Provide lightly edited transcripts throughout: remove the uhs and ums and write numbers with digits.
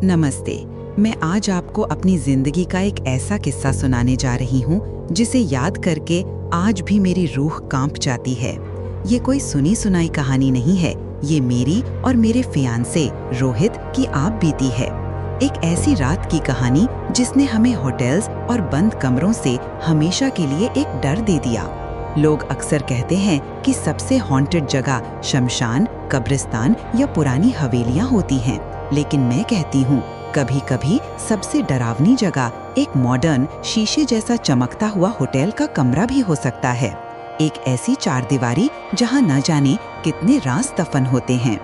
नमस्ते। मैं आज आपको अपनी जिंदगी का एक ऐसा किस्सा सुनाने जा रही हूँ जिसे याद करके आज भी मेरी रूह कांप जाती है। ये कोई सुनी सुनाई कहानी नहीं है, ये मेरी और मेरे फियांसे रोहित की आप बीती है। एक ऐसी रात की कहानी जिसने हमें होटल्स और बंद कमरों से हमेशा के लिए एक डर दे दिया। लोग अक्सर कहते हैं कि सबसे हॉन्टेड जगह शमशान, कब्रिस्तान या पुरानी हवेलियां होती हैं, लेकिन मैं कहती हूँ कभी कभी सबसे डरावनी जगह एक मॉडर्न शीशे जैसा चमकता हुआ होटल का कमरा भी हो सकता है। एक ऐसी चारदीवारी जहाँ न जाने कितने राज दफन होते हैं।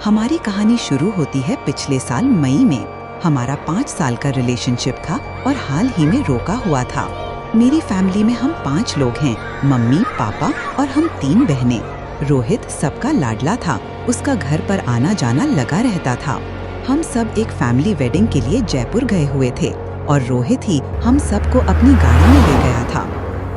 हमारी कहानी शुरू होती है पिछले साल मई में। हमारा 5 साल का रिलेशनशिप था और हाल ही में रोका हुआ था। मेरी फैमिली में हम 5 लोग हैं, मम्मी, पापा और हम 3 बहनें। रोहित सबका लाडला था, उसका घर पर आना जाना लगा रहता था। हम सब एक फैमिली वेडिंग के लिए जयपुर गए हुए थे और रोहित ही हम सबको अपनी गाड़ी में ले गया था।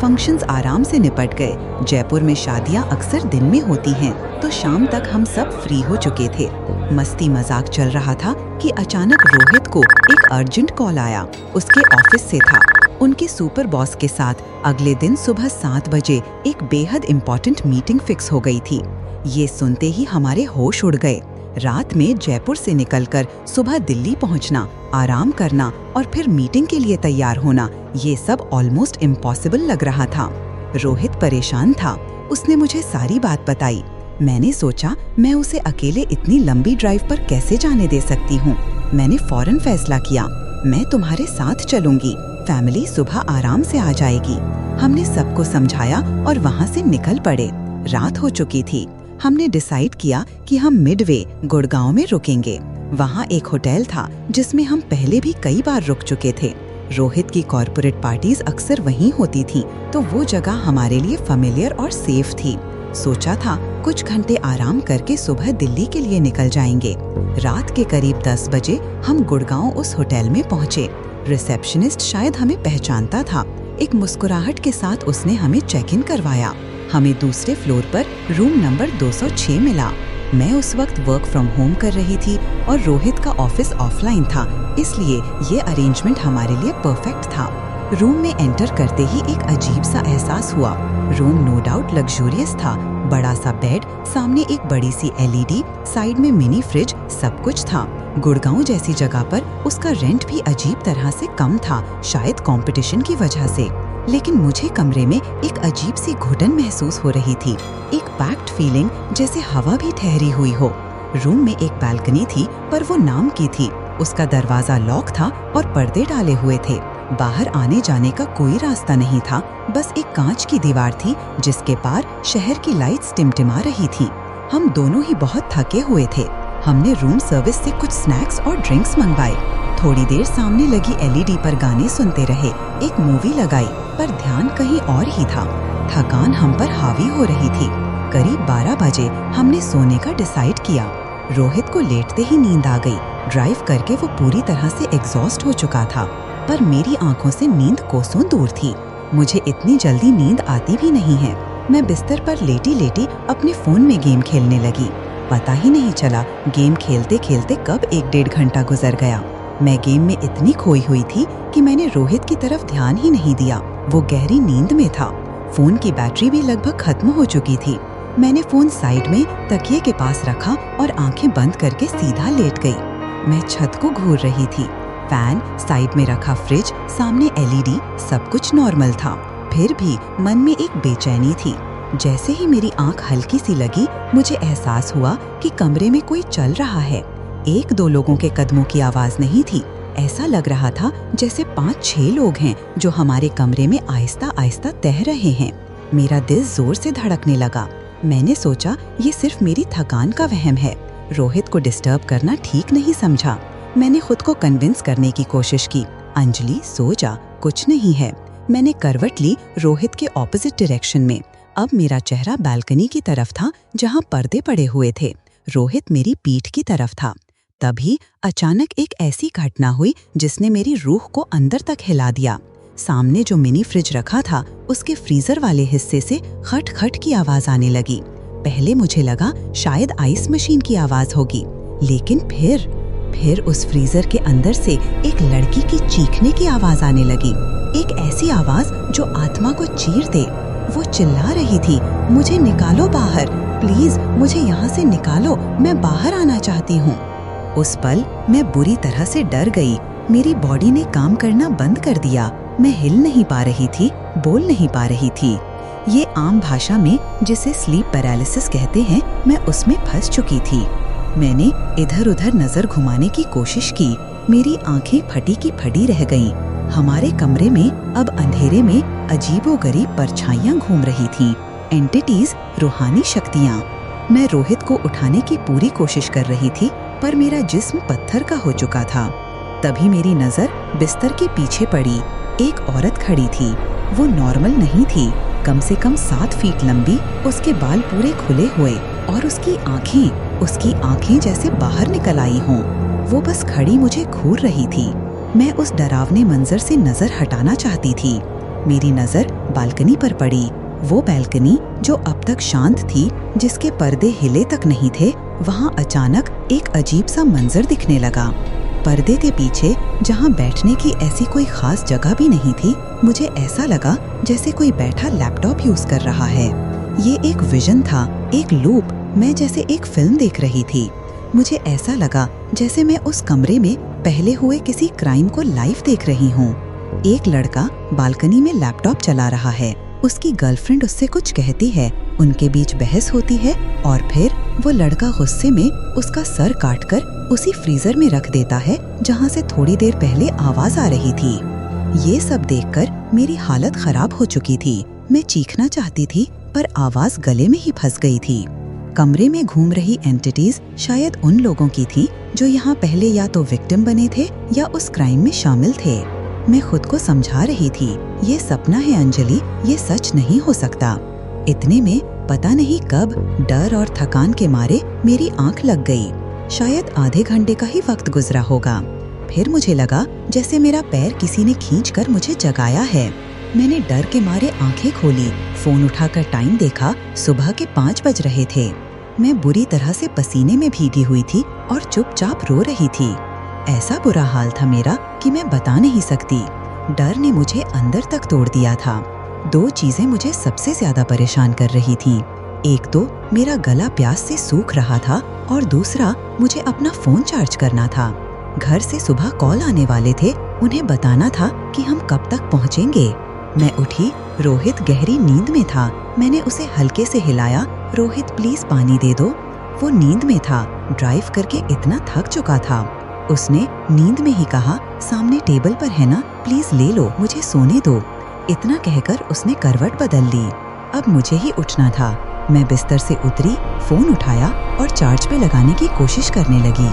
फंक्शंस आराम से निपट गए। जयपुर में शादियां अक्सर दिन में होती हैं, तो शाम तक हम सब फ्री हो चुके थे। मस्ती मजाक चल रहा था कि अचानक रोहित को एक अर्जेंट कॉल आया। उसके ऑफिस से था। उनके सुपर बॉस के साथ अगले दिन सुबह 7 बजे एक बेहद इम्पोर्टेंट मीटिंग फिक्स हो गई थी। ये सुनते ही हमारे होश उड़ गए। रात में जयपुर से निकलकर सुबह दिल्ली पहुंचना, आराम करना और फिर मीटिंग के लिए तैयार होना, ये सब ऑलमोस्ट इम्पॉसिबल लग रहा था। रोहित परेशान था। उसने मुझे सारी बात बताई। मैंने सोचा मैं उसे अकेले इतनी लंबी ड्राइव पर कैसे जाने दे सकती हूँ। मैंने फौरन फैसला किया, मैं तुम्हारे साथ चलूंगी, फैमिली सुबह आराम से आ जाएगी। हमने सबको समझाया और वहाँ से निकल पड़े। रात हो चुकी थी। हमने डिसाइड किया कि हम मिडवे गुड़गांव में रुकेंगे। वहाँ एक होटल था जिसमें हम पहले भी कई बार रुक चुके थे। रोहित की कॉर्पोरेट पार्टीज अक्सर वहीं होती थी, तो वो जगह हमारे लिए फेमिलियर और सेफ थी। सोचा था कुछ घंटे आराम करके सुबह दिल्ली के लिए निकल जाएंगे। रात के करीब 10 बजे हम गुड़गांव उस होटल में पहुँचे। रिसेप्शनिस्ट शायद हमें पहचानता था। एक मुस्कुराहट के साथ उसने हमें चेक इन करवाया। हमें दूसरे फ्लोर पर रूम नंबर 206 मिला। मैं उस वक्त वर्क फ्रॉम होम कर रही थी और रोहित का ऑफिस ऑफलाइन था, इसलिए ये अरेंजमेंट हमारे लिए परफेक्ट था। रूम में एंटर करते ही एक अजीब सा एहसास हुआ। रूम नो डाउट लग्जूरियस था। बड़ा सा बेड, सामने एक बड़ी सी LED, साइड में मिनी फ्रिज, सब कुछ था। गुड़गांव जैसी जगह पर उसका रेंट भी अजीब तरह से कम था, शायद कंपटीशन की वजह से। लेकिन मुझे कमरे में एक अजीब सी घुटन महसूस हो रही थी, एक पैक्ड फीलिंग जैसे हवा भी ठहरी हुई हो। रूम में एक बालकनी थी, पर वो नाम की थी। उसका दरवाजा लॉक था और पर्दे डाले हुए थे। बाहर आने जाने का कोई रास्ता नहीं था, बस एक कांच की दीवार थी जिसके पार शहर की लाइट्स टिमटिमा रही थी। हम दोनों ही बहुत थके हुए थे। हमने रूम सर्विस से कुछ स्नैक्स और ड्रिंक्स मंगवाए। थोड़ी देर सामने लगी LED पर गाने सुनते रहे। एक मूवी लगाई, पर ध्यान कहीं और ही था। थकान हम पर हावी हो रही थी। करीब 12 बजे हमने सोने का डिसाइड किया। रोहित को लेटते ही नींद आ गई। ड्राइव करके वो पूरी तरह से एग्जॉस्ट हो चुका था, पर मेरी आंखों से नींद कोसों दूर थी। मुझे इतनी जल्दी नींद आती भी नहीं है। मैं बिस्तर पर लेटी लेटी अपने फोन में गेम खेलने लगी। पता ही नहीं चला गेम खेलते खेलते कब 1-1.5 घंटा गुजर गया। मैं गेम में इतनी खोई हुई थी कि मैंने रोहित की तरफ ध्यान ही नहीं दिया। वो गहरी नींद में था। फोन की बैटरी भी लगभग खत्म हो चुकी थी। मैंने फोन साइड में तकिए के पास रखा और आंखें बंद करके सीधा लेट गई। मैं छत को घूर रही थी। फैन, साइड में रखा फ्रिज, सामने LED, सब कुछ नॉर्मल था। फिर भी मन में एक बेचैनी थी। जैसे ही मेरी आंख हल्की सी लगी, मुझे एहसास हुआ कि कमरे में कोई चल रहा है। 1-2 लोगों के कदमों की आवाज नहीं थी। ऐसा लग रहा था जैसे 5-6 लोग हैं जो हमारे कमरे में आहिस्ता आहिस्ता तह रहे हैं। मेरा दिल जोर से धड़कने लगा। मैंने सोचा ये सिर्फ मेरी थकान का वहम है। रोहित को डिस्टर्ब करना ठीक नहीं समझा। मैंने खुद को कन्विंस करने की कोशिश की। अंजलि, सो जा, कुछ नहीं है। मैंने करवट ली रोहित के ऑपोजिट डायरेक्शन में। अब मेरा चेहरा बालकनी की तरफ था जहां पर्दे पड़े हुए थे। रोहित मेरी पीठ की तरफ था। तभी अचानक एक ऐसी घटना हुई जिसने मेरी रूह को अंदर तक हिला दिया। सामने जो मिनी फ्रिज रखा था उसके फ्रीजर वाले हिस्से से खट खट की आवाज आने लगी। पहले मुझे लगा शायद आइस मशीन की आवाज होगी, लेकिन फिर उस फ्रीजर के अंदर से एक लड़की की चीखने की आवाज आने लगी। एक ऐसी आवाज जो आत्मा को चीर दे। वो चिल्ला रही थी, मुझे निकालो बाहर, प्लीज मुझे यहाँ से निकालो, मैं बाहर आना चाहती हूँ। उस पल मैं बुरी तरह से डर गई। मेरी बॉडी ने काम करना बंद कर दिया। मैं हिल नहीं पा रही थी, बोल नहीं पा रही थी। ये आम भाषा में जिसे स्लीप पैरालिसिस कहते हैं, मैं उसमें फंस चुकी थी। मैंने इधर उधर नजर घुमाने की कोशिश की। मेरी आंखें फटी की फटी रह गईं। हमारे कमरे में अब अंधेरे में अजीबोगरीब परछाइयां घूम रही थीं, एंटिटीज, रूहानी शक्तियां। मैं रोहित को उठाने की पूरी कोशिश कर रही थी, पर मेरा जिस्म पत्थर का हो चुका था। तभी मेरी नजर बिस्तर के पीछे पड़ी। एक औरत खड़ी थी। वो नॉर्मल नहीं थी, कम से कम 7 फीट लंबी, उसके बाल पूरे खुले हुए और उसकी आंखें जैसे बाहर निकल आई हों। वो बस खड़ी मुझे घूर रही थी। मैं उस डरावने मंजर से नजर हटाना चाहती थी। मेरी नजर बालकनी पर पड़ी। वो बालकनी जो अब तक शांत थी, जिसके पर्दे हिले तक नहीं थे, वहाँ अचानक एक अजीब सा मंजर दिखने लगा। पर्दे के पीछे जहाँ बैठने की ऐसी कोई खास जगह भी नहीं थी, मुझे ऐसा लगा जैसे कोई बैठा लैपटॉप यूज कर रहा है। ये एक विजन था, एक लूप। मैं जैसे एक फिल्म देख रही थी। मुझे ऐसा लगा जैसे मैं उस कमरे में पहले हुए किसी क्राइम को लाइव देख रही हूँ। एक लड़का बालकनी में लैपटॉप चला रहा है। उसकी गर्लफ्रेंड उससे कुछ कहती है, उनके बीच बहस होती है और फिर वो लड़का गुस्से में उसका सर काटकर उसी फ्रीजर में रख देता है जहाँ से थोड़ी देर पहले आवाज आ रही थी। ये सब देखकर मेरी हालत खराब हो चुकी थी। मैं चीखना चाहती थी, पर आवाज गले में ही फंस गई थी। कमरे में घूम रही एंटिटीज शायद उन लोगों की थी जो यहाँ पहले या तो विक्टिम बने थे या उस क्राइम में शामिल थे। मैं खुद को समझा रही थी, ये सपना है अंजलि, ये सच नहीं हो सकता। इतने में पता नहीं कब डर और थकान के मारे मेरी आंख लग गई। शायद आधे घंटे का ही वक्त गुजरा होगा। फिर मुझे लगा जैसे मेरा पैर किसी ने खींचकर मुझे जगाया है। मैंने डर के मारे आंखें खोली, फोन उठाकर टाइम देखा। सुबह के 5 बज रहे थे। मैं बुरी तरह से पसीने में भीगी हुई थी और चुपचाप रो रही थी। ऐसा बुरा हाल था मेरा कि मैं बता नहीं सकती। डर ने मुझे अंदर तक तोड़ दिया था। 2 चीजें मुझे सबसे ज्यादा परेशान कर रही थीं। एक तो मेरा गला प्यास से सूख रहा था और दूसरा मुझे अपना फोन चार्ज करना था। घर से सुबह कॉल आने वाले थे, उन्हें बताना था कि हम कब तक पहुंचेंगे। मैं उठी, रोहित गहरी नींद में था। मैंने उसे हल्के से हिलाया, रोहित प्लीज पानी दे दो। वो नींद में था, ड्राइव करके इतना थक चुका था। उसने नींद में ही कहा, सामने टेबल पर है ना, प्लीज ले लो, मुझे सोने दो। इतना कहकर उसने करवट बदल ली। अब मुझे ही उठना था। मैं बिस्तर से उतरी, फोन उठाया और चार्ज पे लगाने की कोशिश करने लगी।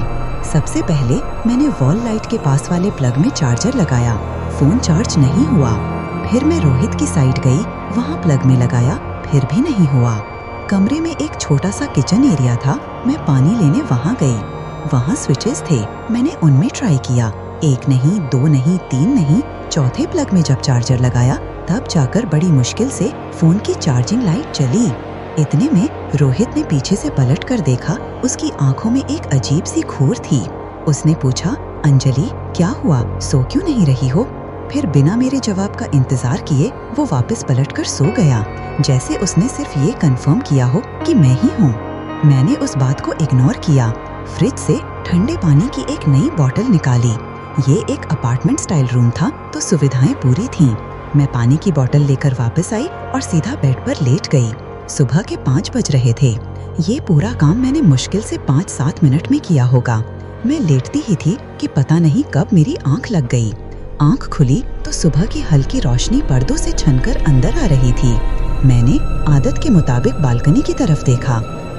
सबसे पहले मैंने वॉल लाइट के पास वाले प्लग में चार्जर लगाया। फोन चार्ज नहीं हुआ। फिर मैं रोहित की साइड गई, वहाँ प्लग में लगाया, फिर भी नहीं हुआ। कमरे में एक छोटा सा किचन एरिया था। मैं पानी लेने वहाँ गई। वहाँ स्विचेस थे, मैंने उनमें ट्राई किया। 1 नहीं, 2 नहीं, 3 नहीं, चौथे प्लग में जब चार्जर लगाया तब जाकर बड़ी मुश्किल से फोन की चार्जिंग लाइट जली। इतने में रोहित ने पीछे से पलट कर देखा। उसकी आंखों में एक अजीब सी घूर थी। उसने पूछा, अंजलि क्या हुआ, सो क्यों नहीं रही हो? फिर बिना मेरे जवाब का इंतजार किए वो वापस पलटकर सो गया, जैसे उसने सिर्फ ये कंफर्म किया हो कि मैं ही हूँ। मैंने उस बात को इग्नोर किया। फ्रिज से ठंडे पानी की एक नई बोतल निकाली। ये एक अपार्टमेंट स्टाइल रूम था तो सुविधाएं पूरी थीं। मैं पानी की बोतल लेकर वापस आई और सीधा बेड पर लेट गई। सुबह के 5 बज रहे थे। ये पूरा काम मैंने मुश्किल से 5-7 मिनट में किया होगा। मैं लेटती ही थी कि पता नहीं कब मेरी आंख लग गई। आंख खुली तो सुबह की हल्की रोशनी पर्दों से छनकर अंदर आ रही थी। मैंने आदत के मुताबिक बालकनी की तरफ देखा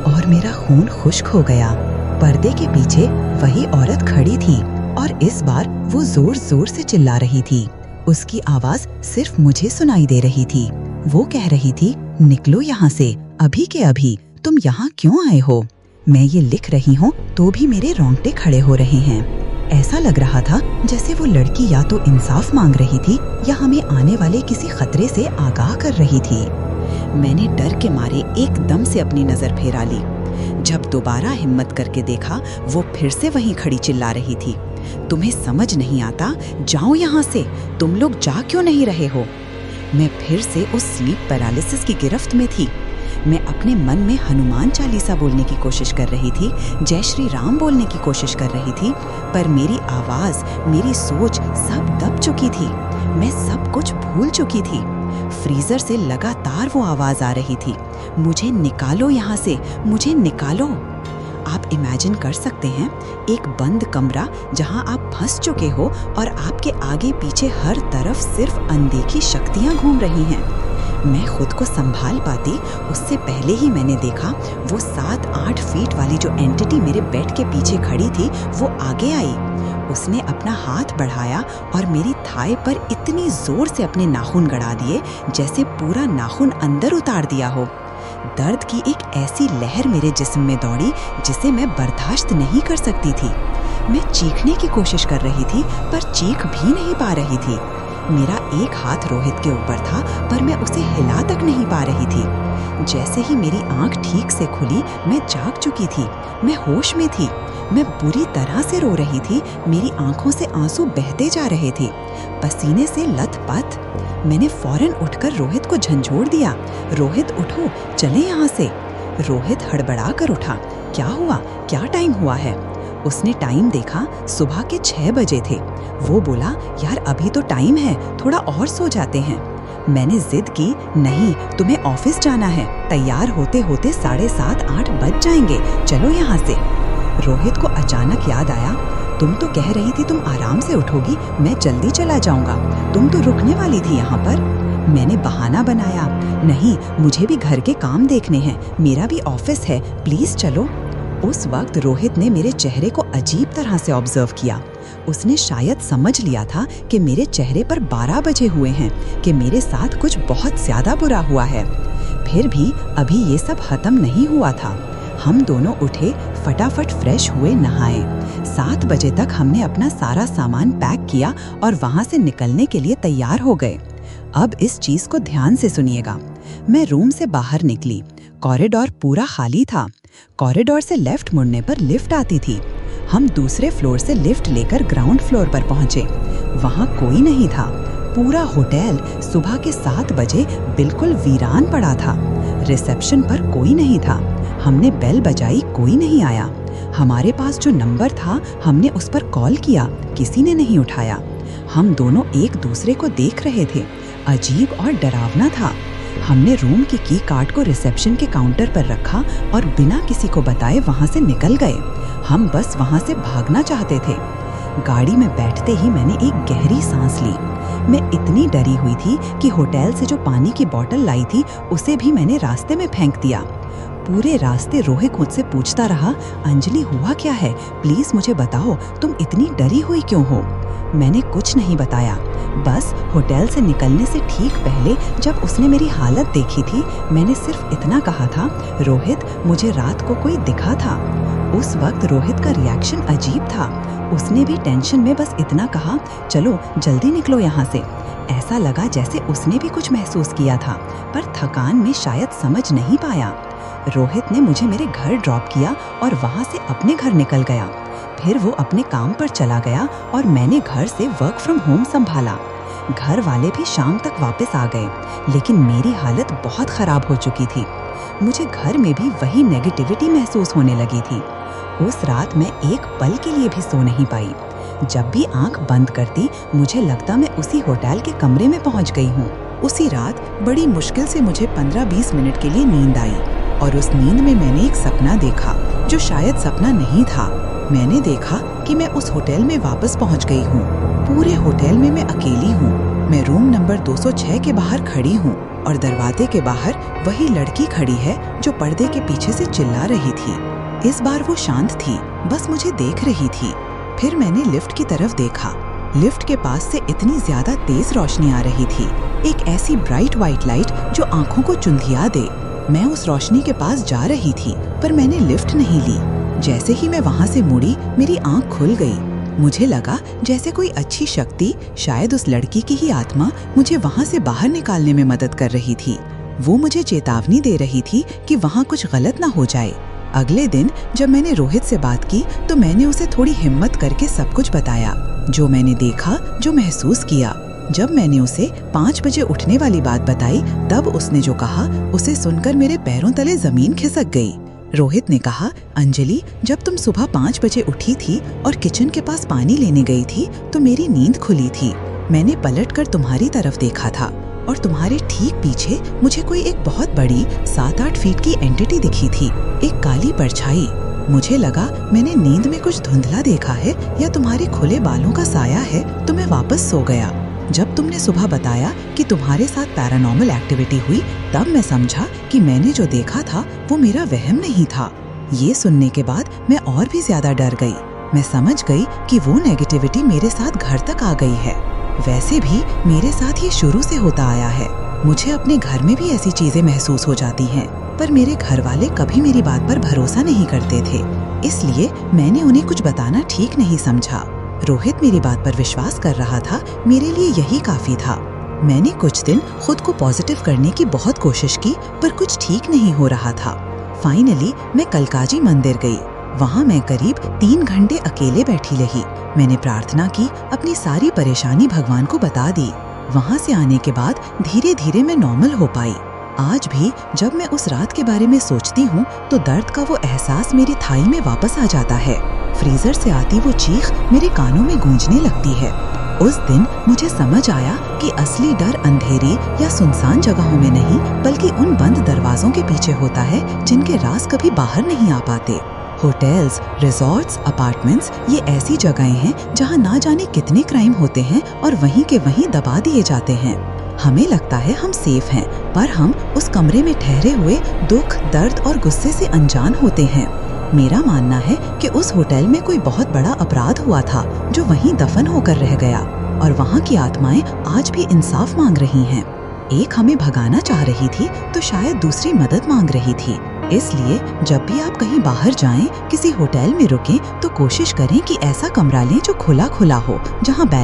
और मेरा खून खुश्क हो गया। पर्दे के पीछे वही औरत खड़ी थी और इस बार वो जोर जोर से चिल्ला रही थी। उसकी आवाज सिर्फ मुझे सुनाई दे रही थी। वो कह रही थी, निकलो यहाँ से, अभी के अभी, तुम यहाँ क्यों आए हो? मैं ये लिख रही हूँ तो भी मेरे रोंगटे खड़े हो रहे हैं। ऐसा लग रहा था जैसे वो लड़की या तो इंसाफ मांग रही थी या हमें आने वाले किसी खतरे से आगाह कर रही थी। मैंने डर के मारे एकदम से अपनी नजर फेरा ली। जब दोबारा हिम्मत करके देखा, वो फिर से वहीं खड़ी चिल्ला रही थी, तुम्हें समझ नहीं आता? जाओ यहाँ से, तुम लोग जा क्यों नहीं रहे हो? मैं फिर से उस स्लीप पैरालिसिस की गिरफ्त में थी। मैं अपने मन में हनुमान चालीसा बोलने की कोशिश कर रही थी, जय श्री राम बोलने की कोशिश कर रही थी, पर मेरी आवाज, मेरी सोच सब दब चुकी थी। मैं सब कुछ भूल चुकी थी। फ्रीजर से लगातार वो आवाज आ रही थी, मुझे निकालो यहाँ से, मुझे निकालो। आप इमेजिन कर सकते हैं, एक बंद कमरा जहां आप फंस चुके हो और आपके आगे पीछे हर तरफ सिर्फ अनदेखी शक्तियां घूम रही हैं। मैं खुद को संभाल पाती उससे पहले ही मैंने देखा वो 7-8 फीट वाली जो एंटिटी मेरे बेड के पीछे खड़ी थी, वो आगे आई। उसने अपना हाथ बढ़ाया और मेरी थाई पर इतनी जोर से अपने नाखून गड़ा दिए जैसे पूरा नाखून अंदर उतार दिया हो। दर्द की एक ऐसी लहर मेरे जिस्म में दौड़ी जिसे मैं बर्दाश्त नहीं कर सकती थी। मैं चीखने की कोशिश कर रही थी पर चीख भी नहीं पा रही थी। मेरा एक हाथ रोहित के ऊपर था पर मैं उसे हिला तक नहीं पा रही थी। जैसे ही मेरी आंख ठीक से खुली, मैं जाग चुकी थी। मैं होश में थी। मैं बुरी तरह से रो रही थी। मेरी आंखों से आंसू बहते जा रहे थे, पसीने से लथपथ। मैंने फौरन उठकर रोहित को झंझोड़ दिया, रोहित उठो, चले यहाँ से। रोहित हड़बड़ा कर उठा, क्या हुआ, क्या टाइम हुआ है? उसने टाइम देखा, सुबह के 6 बजे थे। वो बोला, यार अभी तो टाइम है, थोड़ा और सो जाते हैं। मैंने जिद की, नहीं तुम्हें ऑफिस जाना है, तैयार होते होते 7:30-8 बज जाएंगे, चलो यहाँ से। रोहित को अचानक याद आया, तुम तो कह रही थी तुम आराम से उठोगी, मैं जल्दी चला जाऊंगा, तुम तो रुकने वाली थी यहाँ पर। मैंने बहाना बनाया, नहीं मुझे भी घर के काम देखने हैं, मेरा भी ऑफिस है, प्लीज चलो। उस वक्त रोहित ने मेरे चेहरे को अजीब तरह से ऑब्जर्व किया। उसने शायद समझ लिया था कि मेरे चेहरे पर 12 बजे हुए हैं, कि मेरे साथ कुछ बहुत ज्यादा बुरा हुआ है। फिर भी अभी ये सब खत्म नहीं हुआ था। हम दोनों उठे, फटाफट फ्रेश हुए, नहाए। 7 बजे तक हमने अपना सारा सामान पैक किया और वहां से निकलने के लिए तैयार हो गए। अब इस चीज को ध्यान से सुनिएगा। मैं रूम से बाहर निकली, कॉरिडोर पूरा खाली था। कॉरिडोर से लेफ्ट मुड़ने पर लिफ्ट आती थी। हम दूसरे फ्लोर से लिफ्ट लेकर ग्राउंड फ्लोर पर पहुंचे। वहां कोई नहीं था। पूरा होटल सुबह के 7 बजे बिल्कुल वीरान पड़ा था। रिसेप्शन पर कोई नहीं था। हमने बेल बजाई, कोई नहीं आया। हमारे पास जो नंबर था हमने उस पर कॉल किया, किसी ने नहीं उठाया। हम दोनों एक दूसरे को देख रहे थे। अजीब और डरावना था। हमने रूम की कार्ड को रिसेप्शन के काउंटर पर रखा और बिना किसी को बताए वहां से निकल गए। हम बस वहां से भागना चाहते थे। गाड़ी में बैठते ही मैंने एक गहरी सांस ली। मैं इतनी डरी हुई थी कि होटल से जो पानी की बोतल लाई थी उसे भी मैंने रास्ते में फेंक दिया। पूरे रास्ते रोहित मुझसे पूछता रहा, अंजलि हुआ क्या है, प्लीज मुझे बताओ, तुम इतनी डरी हुई क्यों हो? मैंने कुछ नहीं बताया। बस होटल से निकलने से ठीक पहले जब उसने मेरी हालत देखी थी, मैंने सिर्फ इतना कहा था, रोहित मुझे रात को कोई दिखा था। उस वक्त रोहित का रिएक्शन अजीब था। उसने भी टेंशन में बस इतना कहा, चलो जल्दी निकलो यहाँ से। ऐसा लगा जैसे उसने भी कुछ महसूस किया था, पर थकान में शायद समझ नहीं पाया। रोहित ने मुझे मेरे घर ड्रॉप किया और वहाँ से अपने घर निकल गया। फिर वो अपने काम पर चला गया और मैंने घर से वर्क फ्रॉम होम संभाला। घर वाले भी शाम तक वापस आ गए, लेकिन मेरी हालत बहुत खराब हो चुकी थी। मुझे घर में भी वही नेगेटिविटी महसूस होने लगी थी। उस रात मैं एक पल के लिए भी सो नहीं पाई। जब भी आंख बंद करती, मुझे लगता मैं उसी होटल के कमरे में पहुंच गई हूँ। उसी रात बड़ी मुश्किल से मुझे 15-20 मिनट के लिए नींद आई और उस नींद में मैंने एक सपना देखा जो शायद सपना नहीं था। मैंने देखा कि मैं उस होटल में वापस पहुंच गई हूँ। पूरे होटल में मैं अकेली हूँ। मैं रूम नंबर 206 के बाहर खड़ी हूँ और दरवाजे के बाहर वही लड़की खड़ी है जो पर्दे के पीछे से चिल्ला रही थी। इस बार वो शांत थी, बस मुझे देख रही थी। फिर मैंने लिफ्ट की तरफ देखा। लिफ्ट के पास से इतनी ज्यादा तेज रोशनी आ रही थी, एक ऐसी ब्राइट व्हाइट लाइट जो आंखों को चुंधिया दे। मैं उस रोशनी के पास जा रही थी, पर मैंने लिफ्ट नहीं ली। जैसे ही मैं वहां से मुड़ी, मेरी आंख खुल गई। मुझे लगा जैसे कोई अच्छी शक्ति, शायद उस लड़की की ही आत्मा, मुझे वहां से बाहर निकालने में मदद कर रही थी। वो मुझे चेतावनी दे रही थी कि वहाँ कुछ गलत ना हो जाए। अगले दिन जब मैंने रोहित से बात की तो मैंने उसे थोड़ी हिम्मत करके सब कुछ बताया, जो मैंने देखा, जो महसूस किया। जब मैंने उसे 5 बजे उठने वाली बात बताई, तब उसने जो कहा उसे सुनकर मेरे पैरों तले जमीन खिसक गई। रोहित ने कहा, अंजलि, जब तुम सुबह 5 बजे उठी थी और किचन के पास पानी लेने गई थी तो मेरी नींद खुली थी। मैंने पलटकर तुम्हारी तरफ देखा था और तुम्हारे ठीक पीछे मुझे कोई एक बहुत बड़ी 7-8 फीट की एंटिटी दिखी थी, एक काली परछाई। मुझे लगा मैंने नींद में कुछ धुंधला देखा है या तुम्हारे खुले बालों का साया है, तो मैं वापस सो गया। जब तुमने सुबह बताया कि तुम्हारे साथ पैरानॉर्मल एक्टिविटी हुई, तब मैं समझा कि मैंने जो देखा था वो मेरा वहम नहीं था। ये सुनने के बाद मैं और भी ज्यादा डर गई। मैं समझ गई कि वो नेगेटिविटी मेरे साथ घर तक आ गई है। वैसे भी मेरे साथ ये शुरू से होता आया है। मुझे अपने घर में भी ऐसी चीजें महसूस हो जाती हैं, पर मेरे घर वाले कभी मेरी बात पर भरोसा नहीं करते थे, इसलिए मैंने उन्हें कुछ बताना ठीक नहीं समझा। रोहित मेरी बात पर विश्वास कर रहा था, मेरे लिए यही काफी था। मैंने कुछ दिन खुद को पॉजिटिव करने की बहुत कोशिश की, पर कुछ ठीक नहीं हो रहा था। फाइनली मैं कलकाजी मंदिर गई। वहाँ मैं करीब 3 घंटे अकेले बैठी रही। मैंने प्रार्थना की, अपनी सारी परेशानी भगवान को बता दी। वहाँ से आने के बाद धीरे धीरे मैं नॉर्मल हो पाई। आज भी जब मैं उस रात के बारे में सोचती हूँ तो दर्द का वो एहसास मेरी थाई में वापस आ जाता है। फ्रीजर से आती वो चीख मेरे कानों में गूंजने लगती है। उस दिन मुझे समझ आया कि असली डर अंधेरी या सुनसान जगहों में नहीं, बल्कि उन बंद दरवाजों के पीछे होता है जिनके राज कभी बाहर नहीं आ पाते। होटल्स, रिजॉर्ट्स, अपार्टमेंट्स, ये ऐसी जगहें हैं जहाँ ना जाने कितने क्राइम होते हैं और वहीं के वहीं दबा दिए जाते हैं। हमें लगता है हम सेफ हैं, पर हम उस कमरे में ठहरे हुए दुख, दर्द और गुस्से से अनजान होते हैं। मेरा मानना है कि उस होटल में कोई बहुत बड़ा अपराध हुआ था जो वहीं दफन होकर रह गया, और वहाँ की आत्माएं आज भी इंसाफ मांग रही हैं। एक हमें भगाना चाह रही थी तो शायद दूसरी मदद मांग रही थी। इसलिए जब भी आप कहीं बाहर जाएं, किसी होटल में रुकें, तो कोशिश करें कि ऐसा कमरा लें जो खुला खुला हो, जहाँ